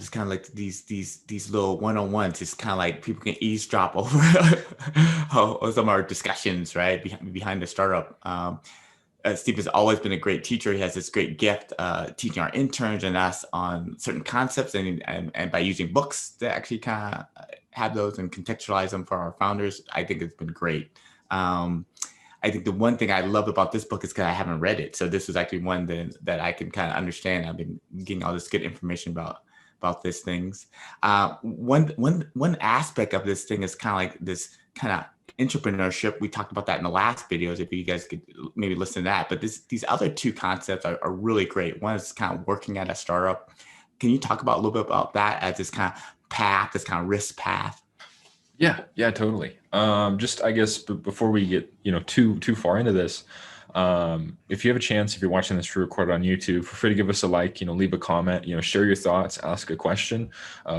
just kind of like these little one-on-ones. It's kind of like people can eavesdrop over some of our discussions, right? Behind the startup. Steve has always been a great teacher. He has this great gift teaching our interns and us on certain concepts, and by using books to actually kind of have those and contextualize them for our founders. I think it's been great. I think the one thing I love about this book is because I haven't read it. So this was actually one that I can kind of understand. I've been getting all this good information about these things. One aspect of this thing is kind of like this kind of entrepreneurship. We talked about that in the last videos, if you guys could maybe listen to that. But these other two concepts are really great. One is kind of working at a startup. Can you talk about a little bit about that as this kind of path, this kind of risk path? Yeah, totally. Just, I guess, before we get, too far into this, if you have a chance, if you're watching this recorded on YouTube, feel free to give us a like, leave a comment, share your thoughts, ask a question.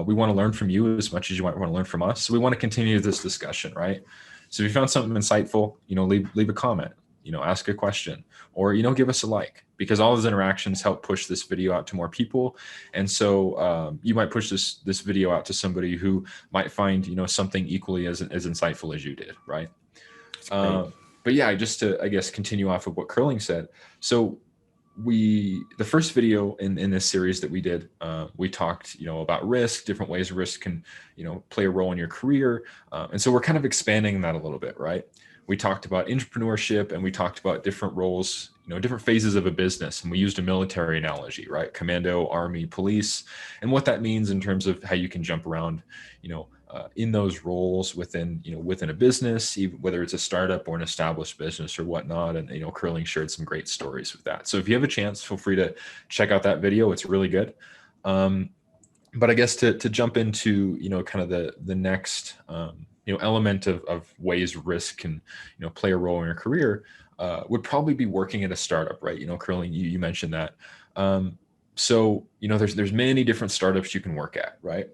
We want to learn from you as much as you might want to learn from us. So we want to continue this discussion, right? So if you found something insightful, leave a comment, ask a question, or, give us a like, because all those interactions help push this video out to more people. And so you might push this video out to somebody who might find, something equally as insightful as you did, right? But yeah, just to, I guess, continue off of what Kurling said. So the first video in this series that we did, we talked, about risk, different ways risk can, play a role in your career. And so we're kind of expanding that a little bit, right? We talked about entrepreneurship, and we talked about different roles, different phases of a business. And we used a military analogy, right? Commando, army, police, and what that means in terms of how you can jump around, in those roles within a business, even whether it's a startup or an established business or whatnot. And, Kurling shared some great stories with that. So if you have a chance, feel free to check out that video. It's really good. But I guess to jump into, kind of the next, element of ways risk can, play a role in your career, would probably be working at a startup, right? Kurling, you mentioned that. So, there's many different startups you can work at, right?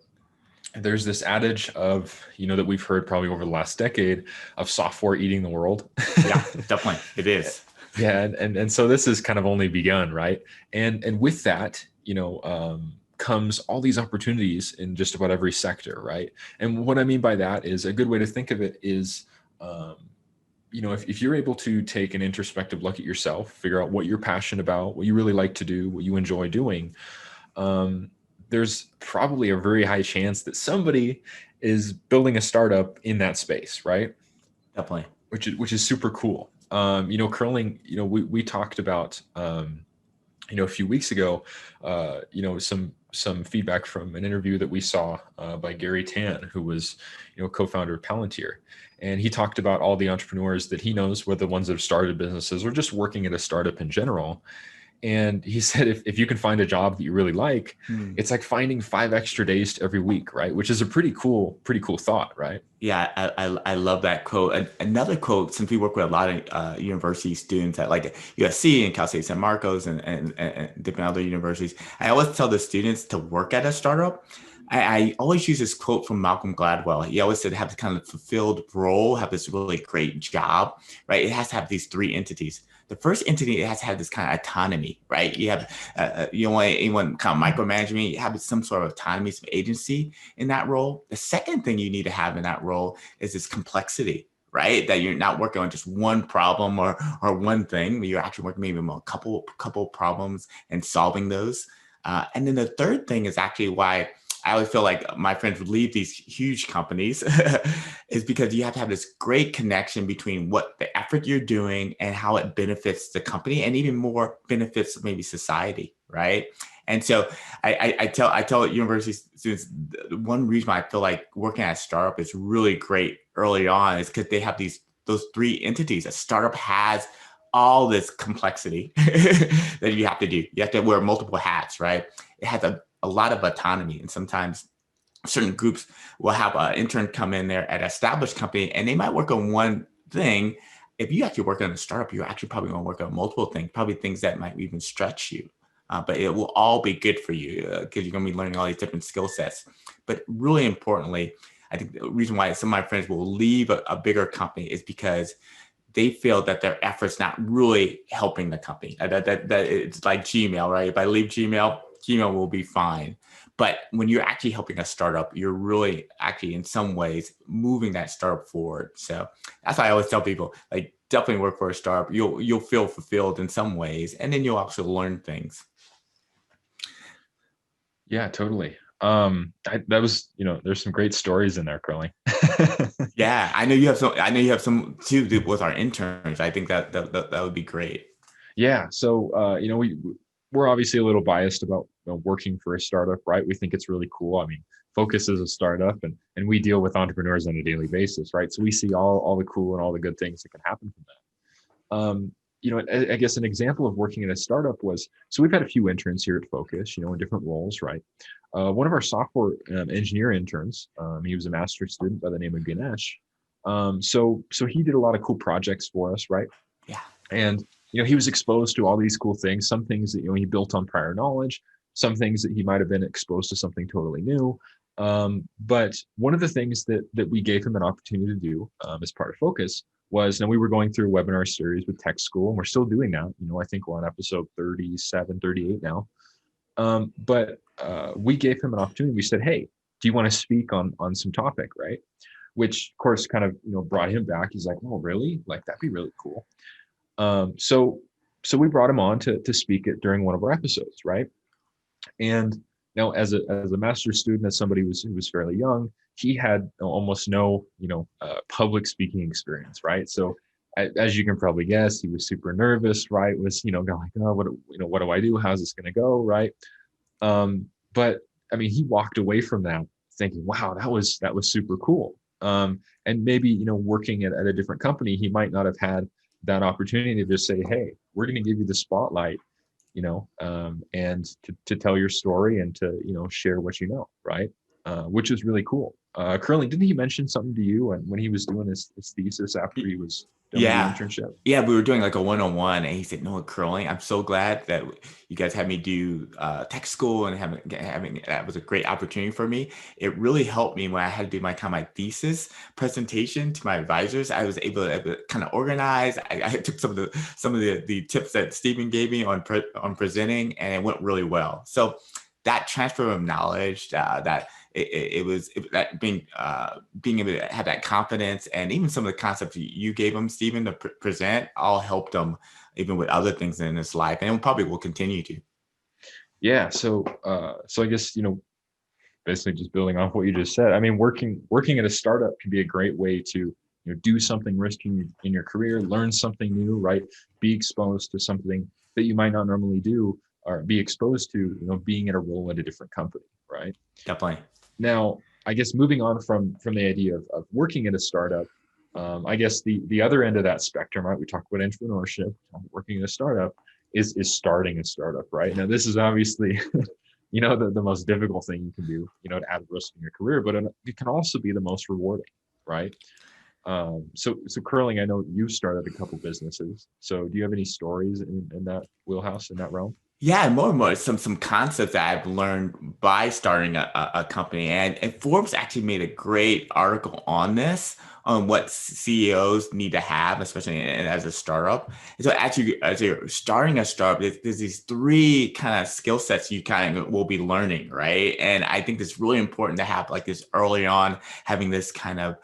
There's this adage of, that we've heard probably over the last decade of software eating the world. Yeah, definitely. It is. Yeah. And so this has kind of only begun, right? And with that, comes all these opportunities in just about every sector, right? And what I mean by that is, a good way to think of it is, if you're able to take an introspective look at yourself, figure out what you're passionate about, what you really like to do, what you enjoy doing, there's probably a very high chance that somebody is building a startup in that space, right? Definitely. Which is super cool. Kurling, we talked about, a few weeks ago, some feedback from an interview that we saw by Gary Tan, who was, co-founder of Palantir. And he talked about all the entrepreneurs that he knows, whether the ones that have started businesses or just working at a startup in general. And he said, if you can find a job that you really like, it's like finding 5 extra days every week, right? Which is a pretty cool thought, right? Yeah, I love that quote. Another quote, since we work with a lot of university students at like USC and Cal State San Marcos and different other universities, I always tell the students to work at a startup. I always use this quote from Malcolm Gladwell. He always said, have this kind of fulfilled role, have this really great job, right? It has to have these 3 entities. The first entity, it has to have this kind of autonomy, right? You have, you don't want anyone kind of micromanagement. You have some sort of autonomy, some agency in that role. The second thing you need to have in that role is this complexity, right? That you're not working on just one problem or one thing, but you're actually working maybe on a couple problems and solving those. And then the third thing is actually why I always feel like my friends would leave these huge companies is because you have to have this great connection between what the effort you're doing and how it benefits the company, and even more benefits maybe society, right? And so I tell university students, one reason why I feel like working at a startup is really great early on is because they have those 3 entities. A startup has all this complexity that you have to do. You have to wear multiple hats, right? It has a lot of autonomy, and sometimes certain groups will have an intern come in there at an established company, and they might work on one thing. If you actually work on a startup, you're actually probably going to work on multiple things, probably things that might even stretch you. But it will all be good for you because you're going to be learning all these different skill sets. But really importantly, I think the reason why some of my friends will leave a bigger company is because they feel that their efforts not really helping the company. That it's like Gmail, right? If I leave Gmail will be fine. But when you're actually helping a startup, you're really actually in some ways moving that startup forward. So that's why I always tell people, like, definitely work for a startup. You'll feel fulfilled in some ways, and then you'll also learn things. Yeah, totally. That was, there's some great stories in there, Curling. Yeah, I know you have some. I know you have some too with our interns. I think that would be great. Yeah. So, we're obviously a little biased about working for a startup, right? We think it's really cool. I mean, Fokcus is a startup, and we deal with entrepreneurs on a daily basis, right? So we see all the cool and all the good things that can happen from that. I guess an example of working in a startup was, so we've had a few interns here at Fokcus, in different roles, right? One of our software engineer interns, he was a master's student by the name of Ganesh. So he did a lot of cool projects for us, right? Yeah. And he was exposed to all these cool things, some things that he built on prior knowledge, some things that he might have been exposed to something totally new. But one of the things that we gave him an opportunity to do as part of Fokcus was, now we were going through a webinar series with Tech School, and we're still doing that. I think we're on episode 37, 38 now. But we gave him an opportunity. We said, hey, do you want to speak on some topic, right? Which of course kind of brought him back. He's like, oh, really? Like, that'd be really cool. So we brought him on to speak it during one of our episodes, right? And now, as a master's student, as somebody who was fairly young, he had almost no public speaking experience, right? So as you can probably guess, he was super nervous, right? Was going like, oh, what do I do? How's this going to go, right? But I mean, he walked away from that thinking, wow, that was super cool. And maybe working at a different company, he might not have had that opportunity to just say, hey, we're going to give you the spotlight, and to tell your story and to share what right? Which is really cool. Curling, didn't he mention something to you when he was doing his thesis after he was done with the Yeah. internship? Yeah, we were doing like a one-on-one, and he said, "No, Curling, I'm so glad that you guys had me do tech school, and having that was a great opportunity for me. It really helped me when I had to do my thesis presentation to my advisors. I was able to kind of organize. I took some of the tips that Steven gave me on presenting, and it went really well. So that transfer of knowledge, that it was that being able to have that confidence, and even some of the concepts you gave him, Steven, to present, all helped him even with other things in his life, and probably will continue to. Yeah. So I guess basically just building off what you just said. I mean, working at a startup can be a great way to do something risky in your career, learn something new, right? Be exposed to something that you might not normally do, or be exposed to being in a role at a different company, right? Definitely. Now, I guess moving on from the idea of working at a startup, I guess the other end of that spectrum, right? We talked about entrepreneurship, working in a startup is starting a startup, right? Now, this is obviously the most difficult thing you can do, to add risk in your career, but it can also be the most rewarding, right? So Curling, I know you've started a couple businesses. So do you have any stories in that wheelhouse, in that realm? Yeah, more and more some concepts that I've learned by starting a company, and Forbes actually made a great article on this, on what CEOs need to have, especially as a startup. And so actually, as you're starting a startup, there's these three kind of skill sets you kind of will be learning, right? And I think it's really important to have like this early on, having this kind of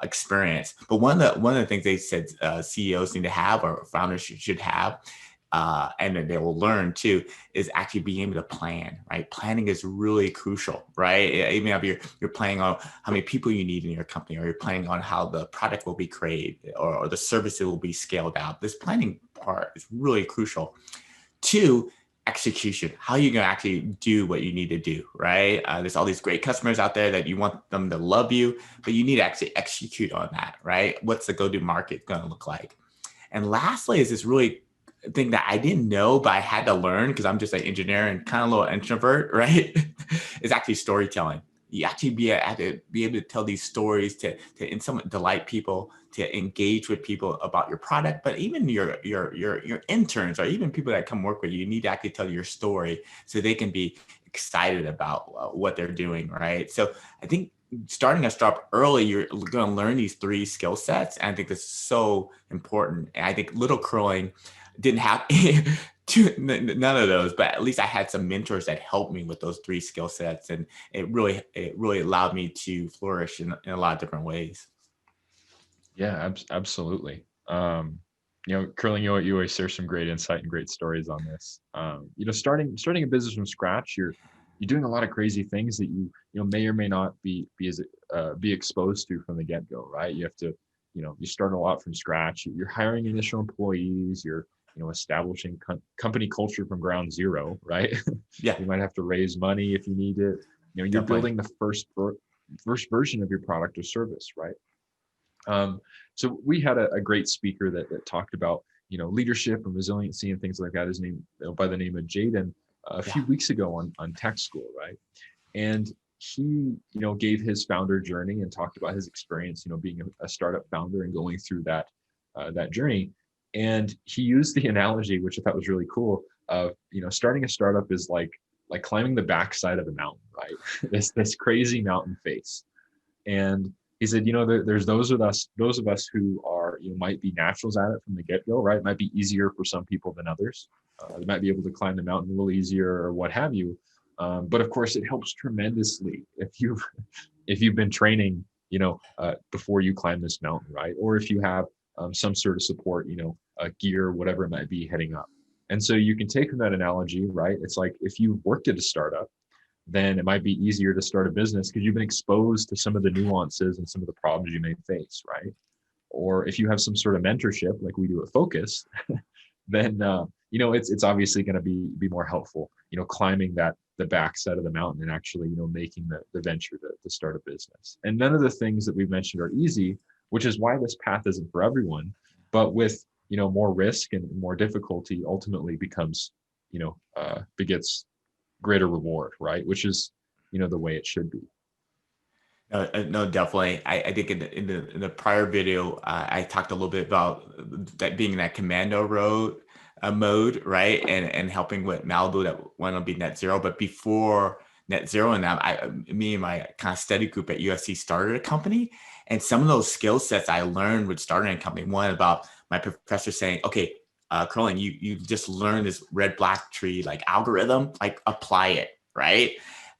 experience. But one of the things they said CEOs need to have, or founders should have, and then they will learn too, is actually being able to plan, right? Planning is really crucial, right? Even if you're planning on how many people you need in your company, or you're planning on how the product will be created, or the services will be scaled out. This planning part is really crucial. Two, execution. How are you going to actually do what you need to do, right? There's all these great customers out there that you want them to love you, but you need to actually execute on that, right? What's the go-to market going to look like? And lastly is this really thing that I didn't know, but I had to learn because I'm just an engineer and kind of a little introvert, right? Is actually storytelling. You actually have to be able to tell these stories to in some delight people, to engage with people about your product, but even your interns, or even people that come work with you, you need to actually tell your story so they can be excited about what they're doing, right? So I think starting a startup early, you're going to learn these three skill sets. And I think this is so important. And I think little Curling didn't have None of those, but at least I had some mentors that helped me with those three skill sets, and it really allowed me to flourish in a lot of different ways. Yeah, absolutely. Curling, you always share some great insight and great stories on this. Starting a business from scratch, you're doing a lot of crazy things that you may or may not be exposed to from the get go, right? You have to, you start a lot from scratch. You're hiring initial employees. You're establishing company culture from ground zero, right? Yeah, You might have to raise money if you need it. You're definitely. building the first version of your product or service, right? So we had a great speaker that talked about leadership and resiliency and things like that. His name by the name of Jaden a Yeah, few weeks ago on Tech School, right? And he gave his founder journey and talked about his experience, being a startup founder and going through that journey. And he used the analogy, which I thought was really cool, of starting a startup is like climbing the backside of a mountain, right? This crazy mountain face. And he said, there's those of us who are, might be naturals at it from the get-go, right? It might be easier for some people than others. They might be able to climb the mountain a little easier or what have you. But of course, it helps tremendously if you've been training, before you climb this mountain, right? Or if you have some sort of support, gear, whatever it might be, heading up. And so you can take from that analogy, right? It's like if you've worked at a startup, then it might be easier to start a business because you've been exposed to some of the nuances and some of the problems you may face, right? Or if you have some sort of mentorship like we do at Fokcus, then it's obviously going to be more helpful, climbing the backside of the mountain and actually making the venture to start a business. And none of the things that we've mentioned are easy, which is why this path isn't for everyone. But with more risk and more difficulty, ultimately begets greater reward, right? Which is, the way it should be. No, definitely. I think in the prior video, I talked a little bit about that being in that commando mode, right, and helping with Malibu that want to be net zero. But before net zero, and me and my kind of study group at USC started a company, and some of those skill sets I learned with starting a company. One about my professor saying, "Okay, Curling, you just learned this red black tree like algorithm, like apply it, right?"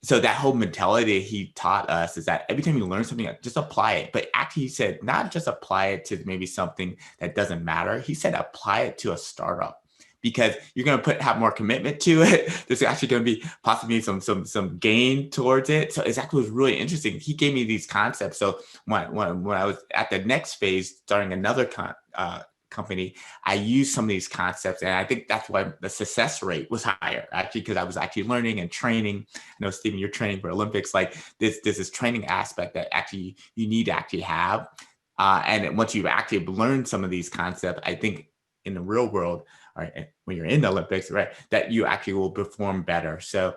So that whole mentality he taught us is that every time you learn something, just apply it. But actually, he said not just apply it to maybe something that doesn't matter. He said apply it to a startup because you're going to have more commitment to it. There's actually going to be possibly some gain towards it. So exactly was really interesting. He gave me these concepts. So when I was at the next phase, starting another company, I used some of these concepts, and I think that's why the success rate was higher, actually, because I was actually learning and training. I know, Steven, you're training for Olympics. Like this training aspect that actually you need to actually have. And once you've actually learned some of these concepts, I think in the real world, right, when you're in the Olympics, right, that you actually will perform better. So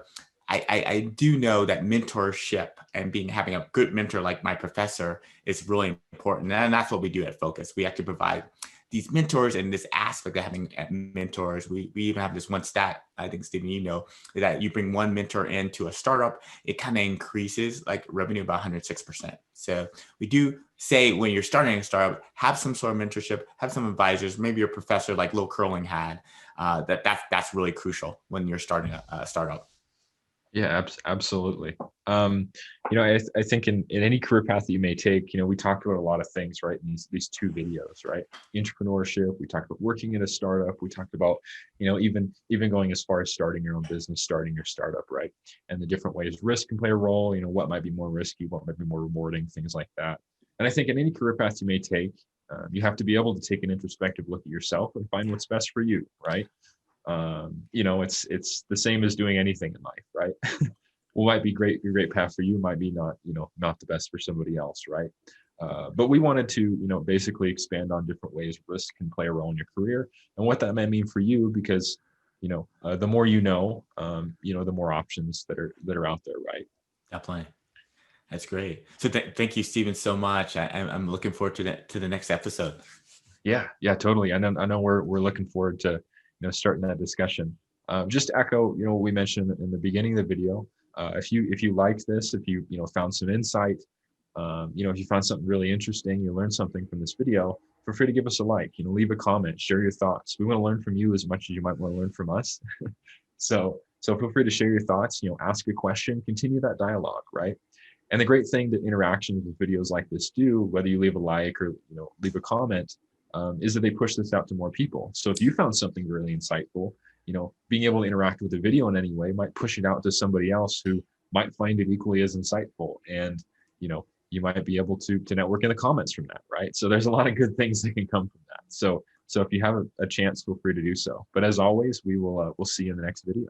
I do know that mentorship and having a good mentor like my professor is really important. And that's what we do at Fokcus. We actually provide these mentors and this aspect of having mentors. We even have this one stat, I think, Steven, that you bring one mentor into a startup, it kind of increases like revenue by 106%. So we do say when you're starting a startup, have some sort of mentorship, have some advisors, maybe your professor like Lil Curling had. That's really crucial when you're starting a startup. Yeah, absolutely. I think in any career path that you may take, we talked about a lot of things, right? In these two videos, right? Entrepreneurship. We talked about working in a startup. We talked about, even going as far as starting your own business, starting your startup, right? And the different ways risk can play a role. What might be more risky, what might be more rewarding, things like that. And I think in any career path you may take, you have to be able to take an introspective look at yourself and find what's best for you, right? It's the same as doing anything in life, right? What might be a great path for you might be not the best for somebody else, right? But we wanted to, basically expand on different ways risk can play a role in your career and what that might mean for you, because, the more the more options that are out there, right? Definitely. That's great. So thank you, Steven, so much. I'm looking forward to the next episode. Yeah, totally. I know we're looking forward to starting that discussion. Just to echo what we mentioned in the beginning of the video. If you liked this, if you found some insight, if you found something really interesting, you learned something from this video, feel free to give us a like, leave a comment, share your thoughts. We want to learn from you as much as you might want to learn from us. So feel free to share your thoughts, ask a question, continue that dialogue, right? And the great thing that interactions with videos like this do, whether you leave a like or leave a comment, is that they push this out to more people. So if you found something really insightful, being able to interact with the video in any way might push it out to somebody else who might find it equally as insightful. And you might be able to network in the comments from that, right? So there's a lot of good things that can come from that. So if you have a chance, feel free to do so. But as always, we'll see you in the next video.